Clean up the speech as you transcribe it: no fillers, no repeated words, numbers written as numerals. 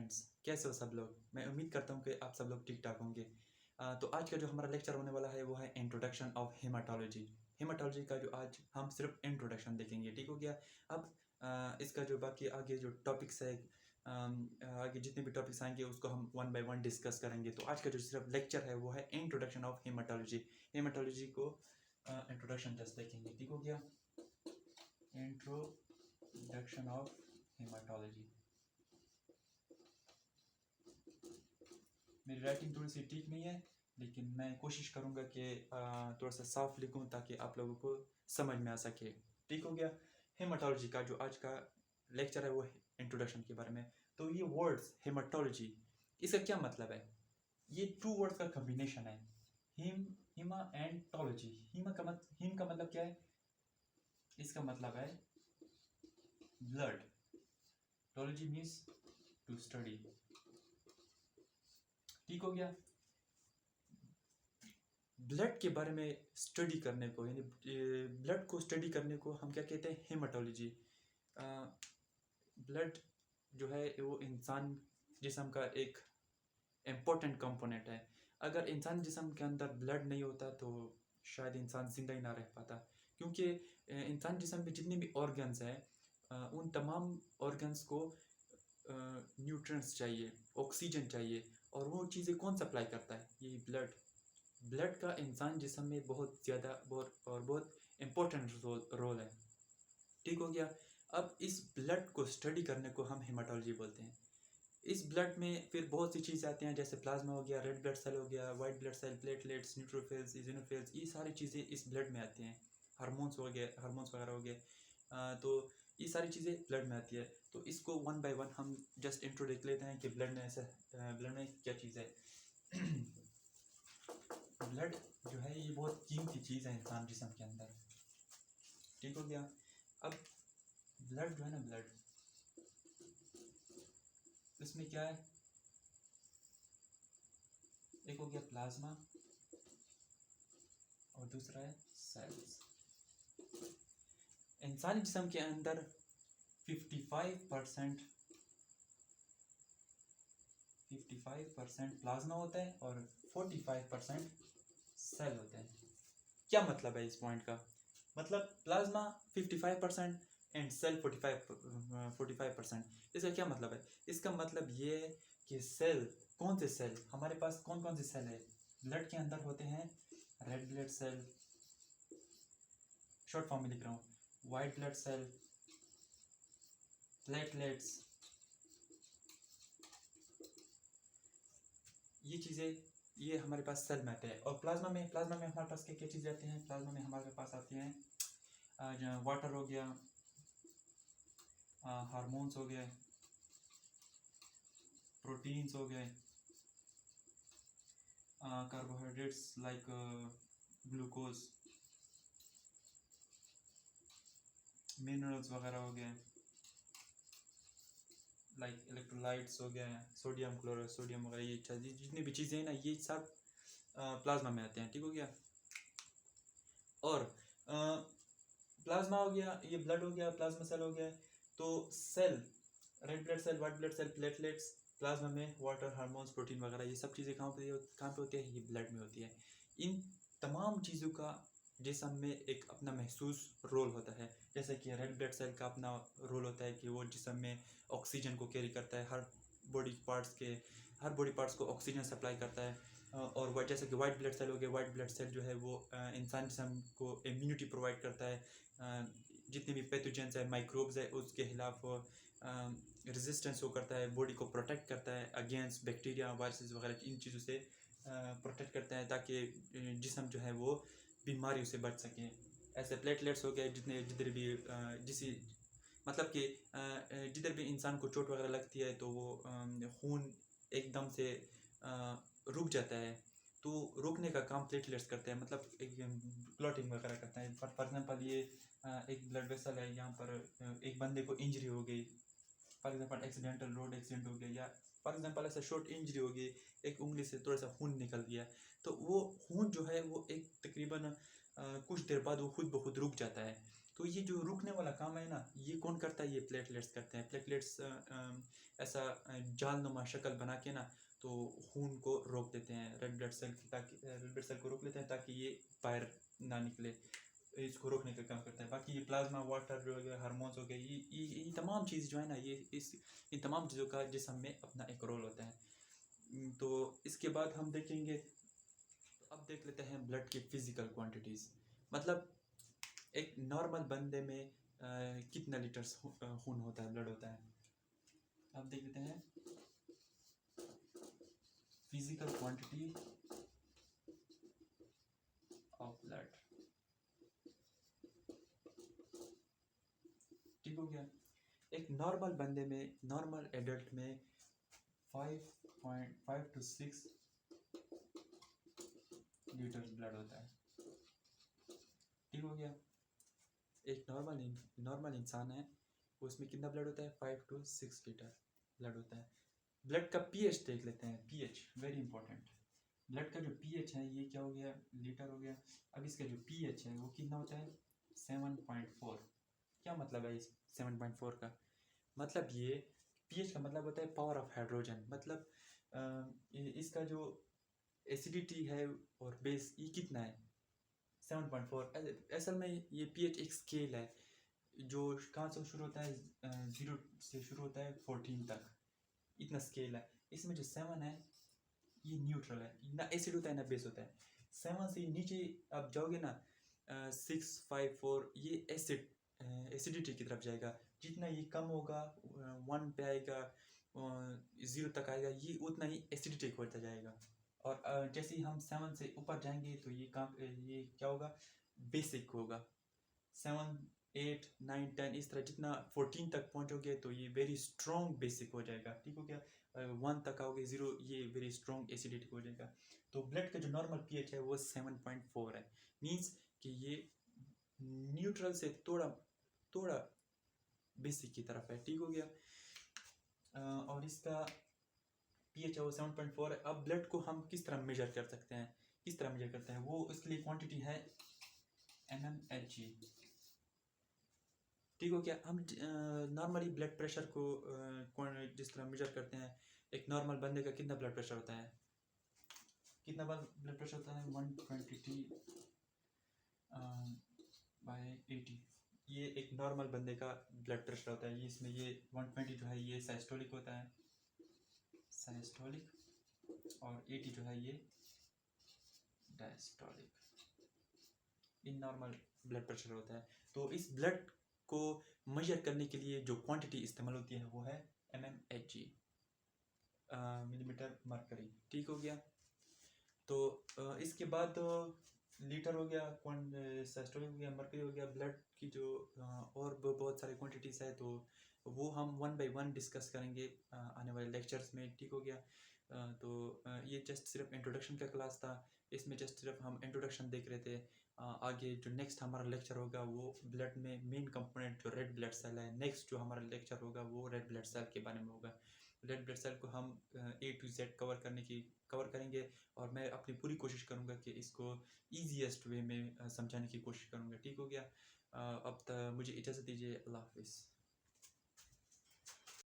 Friends, कैसे हो सब लोग। मैं उम्मीद करता हूँ कि आप सब लोग ठीक ठाक होंगे। तो आज का जो हमारा लेक्चर होने वाला है वो है इंट्रोडक्शन ऑफ हेमाटोलॉजी। हेमाटोलॉजी का जो आज हम सिर्फ इंट्रोडक्शन देखेंगे, ठीक हो गया। अब इसका जो बाकी आगे जो टॉपिक्स है, आगे जितने भी टॉपिक्स आएंगे उसको हम वन बाय वन डिस्कस करेंगे। तो आज का जो सिर्फ लेक्चर है वो है इंट्रोडक्शन ऑफ हेमाटोलॉजी। हेमाटोलॉजी को इंट्रोडक्शन जस्ट देखेंगे, ठीक हो गया। Introduction of haematology. मेरी राइटिंग थोड़ी सी ठीक नहीं है, लेकिन मैं कोशिश करूँगा कि थोड़ा सा साफ लिखूँ ताकि आप लोगों को समझ में आ सके, ठीक हो गया। हेमाटोलॉजी का जो आज का लेक्चर है वो इंट्रोडक्शन के बारे में। तो ये वर्ड्स हेमाटोलॉजी, इसका क्या मतलब है? ये टू वर्ड्स का कम्बिनेशन है, हिमा एंड टोलॉजी। हिम का मतलब क्या है? इसका मतलब है ब्लड। टोलॉजी मीन्स टू स्टडी, ठीक हो गया। ब्लड के बारे में स्टडी करने को, यानी ब्लड को स्टडी करने को हम क्या कहते हैं? हेमाटोलॉजी। ब्लड जो है वो इंसान जिस्म का एक इम्पोर्टेंट कंपोनेंट है। अगर इंसान जिस्म के अंदर ब्लड नहीं होता तो शायद इंसान जिंदा ही ना रह पाता, क्योंकि इंसान जिस्म में जितने भी ऑर्गन्स हैं उन तमाम ऑर्गन्स को न्यूट्रिएंट्स चाहिए, ऑक्सीजन चाहिए, और वो चीज़ें कौन सप्लाई करता है? यही ब्लड। ब्लड का इंसान जिस्म में बहुत ज़्यादा बहुत इम्पोर्टेंट रोल है, ठीक हो गया। अब इस ब्लड को स्टडी करने को हम हेमाटोलॉजी बोलते हैं। इस ब्लड में फिर बहुत सी चीज़ें आती हैं, जैसे प्लाज्मा हो गया, रेड ब्लड सेल हो गया, white blood cell, platelets, neutrophils, eosinophils, ये सारी चीज़ें इस ब्लड में आती हैं। हार्मोन्स हो गए, हार्मोन्स वगैरह हो गए। तो ये सारी चीज़ें ब्लड में आती है। तो इसको वन बाय वन हम जस्ट इंट्रो देख लेते हैं कि ब्लड में ऐसा ब्लड में क्या चीज़ है। ब्लड जो है ये बहुत कीमती चीज़ है इंसान जिस्म के अंदर, ठीक हो गया। अब ब्लड जो है ना, ब्लड, इसमें क्या है? एक हो गया प्लाज्मा और दूसरा है सेल्स। इंसानी जिस्म के अंदर 55% प्लाज्मा होता है और 45% सेल होते हैं। क्या मतलब है इस पॉइंट का? मतलब प्लाज्मा 55% एंड सेल 45%। इसका क्या मतलब है? इसका मतलब ये है कि सेल, कौन से सेल हमारे पास, कौन कौन से सेल है ब्लड के अंदर होते हैं? Red blood cell, short form में लिख रहा हूँ, वाइट ब्लड सेल, प्लेटलेट्स, ये चीज़ें ये हमारे पास सेल में आते हैं। और प्लाज्मा में हमारे पास क्या क्या चीज़ें आती हैं? प्लाज्मा में हमारे पास आती हैं वाटर हो गया, हार्मोन्स हो गए, प्रोटीन्स हो गए, कार्बोहाइड्रेट्स लाइक ग्लूकोज, मिनरल्स वगैरह हो गए, लाइक इलेक्ट्रोलाइट्स हो गए, सोडियम क्लोराइड, सोडियम वगैरह, ये जितनी भी चीज़ें हैं ना, ये सब प्लाज्मा में आते हैं, ठीक हो गया। और प्लाज्मा हो गया, ये ब्लड हो गया, प्लाज्मा सेल हो गया। तो cell, red blood cell, white blood cell, platelets, plasma में वाटर, हार्मोन्स, प्रोटीन वगैरह, ये सब चीज़ें कहाँ पे होती है? ये ब्लड में होती है। इन तमाम चीज़ों का जिस्म में एक अपना महसूस रोल होता है। जैसे कि रेड ब्लड सेल का अपना रोल होता है कि वो जिस्म में ऑक्सीजन को कैरी करता है, हर बॉडी पार्ट्स को ऑक्सीजन सप्लाई करता है। और जैसे कि वाइट ब्लड सेल हो गया, वाइट ब्लड सेल जो है वो इंसान जिस्म को इम्यूनिटी प्रोवाइड करता है। जितने भी पैथोजेंस है, माइक्रोब्स है, उसके खिलाफ रेजिस्टेंस वो करता है, बॉडी को प्रोटेक्ट करता है अगेंस्ट बैक्टीरिया, वायरसेस वगैरह, इन चीज़ों से प्रोटेक्ट करता है ताकि जिस्म जो है वो बीमारियों से बच सके। ऐसे प्लेटलेट्स हो गए, जिधर भी जिसी मतलब कि जिधर भी इंसान को चोट वगैरह लगती है तो वो खून एकदम से रुक जाता है, तो रोकने का काम प्लेटलेट्स करते हैं, मतलब एक क्लॉटिंग वगैरह करते हैं। फॉर एग्जांपल ये एक ब्लड वेसल है, यहाँ पर एक बंदे को इंजरी हो गई, for example accidental road accident हो गया, या फॉर एग्जांपल ऐसा शॉर्ट इंजरी हो गई, एक उंगली से थोड़ा सा खून निकल गया, तो वो खून जो है वो एक तकरीबन कुछ देर बाद वो खुद ब खुद रुक जाता है। तो ये जो रुकने वाला काम है ना, ये कौन करता है? ये प्लेटलेट्स करते हैं। प्लेटलेट्स ऐसा जालनुमा शक्ल बना के ना तो खून को रोक देते हैं, रेड ब्लड सेल, ताकि रेड ब्लड सेल को रोक लेते हैं ताकि ये बाहर ना निकले, इसको रोकने का काम करता है। बाकी ये प्लाज्मा, वाटर जो है, हार्मोन्स हो गए, ये तमाम चीज़ जो है ना, ये इन तमाम चीज़ों का जिस्म में अपना एक रोल होता है। तो इसके बाद हम देखेंगे, तो अब देख लेते हैं ब्लड की फिजिकल क्वांटिटीज़। मतलब एक नॉर्मल बंदे में कितना लीटर्स खून होता है, ब्लड होता है। अब देख लेते हैं फिजिकल क्वांटिटी ऑफ ब्लड। ठीक हो गया। एक नॉर्मल बंदे में, नॉर्मल एडल्ट में 5.5 to 6 लीटर ब्लड होता है। ठीक हो गया। एक नॉर्मल इंसान है, उसमें कितना ब्लड होता है? 5 to 6 लीटर ब्लड होता है। ब्लड का पीएच देख लेते हैं। PH very important. ब्लड का जो पीएच है ये क्या हो गया? लीटर हो गया। अब इसका जो पीएच है वो कितना होता है? 7.4। क्या मतलब है इस 7.4 का? मतलब ये पीएच का मतलब होता है पावर ऑफ हाइड्रोजन। मतलब इसका जो एसिडिटी है और बेस, ये कितना है? 7.4। असल में ये पीएच एक स्केल है जो कहाँ से शुरू होता है? 0 से शुरू होता है 14 तक, इतना स्केल है। इसमें जो 7 है ये न्यूट्रल है, ना एसिड होता है ना बेस होता है। 7 से नीचे आप जाओगे ना, 6, 5, 4, ये एसिडिटी की तरफ जाएगा। जितना ये कम होगा, 1 पे आएगा, 0 तक आएगा, ये उतना ही एसिडिटी होता जाएगा। और जैसे ही हम 7 से ऊपर जाएंगे तो ये क्या होगा? बेसिक होगा। 7, 8, 9, 10, इस तरह जितना 14 तक पहुंचोगे तो ये वेरी स्ट्रॉन्ग बेसिक हो जाएगा। ठीक हो गया। 1 तक आओगे 0, ये वेरी स्ट्रॉन्ग एसिडिटी हो जाएगा। तो ब्लड का जो नॉर्मल पीएच है वो 7.4 है। मीन्स कि ये न्यूट्रल से थोड़ा बेसिक की तरफ है। ठीक हो गया। और इसका पीएच है वो 7.4 है। अब ब्लड को हम किस तरह मेजर कर सकते हैं? किस तरह मेजर करते हैं? वो उसके लिए क्वांटिटी है mmHg। ठीक हो गया। हम नॉर्मली ब्लड प्रेशर को जिस तरह मेजर करते हैं, एक नॉर्मल बंदे का कितना ब्लड प्रेशर होता है? कितना ब्लड प्रेशर होता है? 120 बाय 80। ये एक नॉर्मल बंदे का ब्लड प्रेशर होता है। ये इसमें ये 120 जो है ये साइस्टोलिक होता है, साइस्टोलिक, और 80 जो है ये diastolic. In normal blood pressure होता है। तो इस ब्लड को मेजर करने के लिए जो क्वांटिटी इस्तेमाल होती है वो है mmHg, मिलीमीटर मरकरी। ठीक हो गया। तो इसके बाद लीटर हो गया, सिस्टोलिक हो गया, मरकरी हो गया। ब्लड की जो और बहुत सारी क्वांटिटीज़ है, तो वो हम 1 by 1 डिस्कस करेंगे आने वाले लेक्चर्स में। ठीक हो गया। तो ये जस्ट सिर्फ इंट्रोडक्शन का क्लास था। इसमें जस्ट सिर्फ हम इंट्रोडक्शन देख रहे थे। आगे जो नेक्स्ट हमारा लेक्चर होगा वो ब्लड में मेन कंपोनेंट जो रेड ब्लड सेल है, नेक्स्ट जो हमारा लेक्चर होगा वो रेड ब्लड सेल के बारे में होगा। रेड ब्लड सेल को हम A to Z कवर करेंगे, और मैं अपनी पूरी कोशिश करूँगा कि इसको ईजीएस्ट वे में समझाने की कोशिश करूँगा। ठीक हो गया। अब तक मुझे इजाज़त दीजिए। अल्लाह हाफिज़।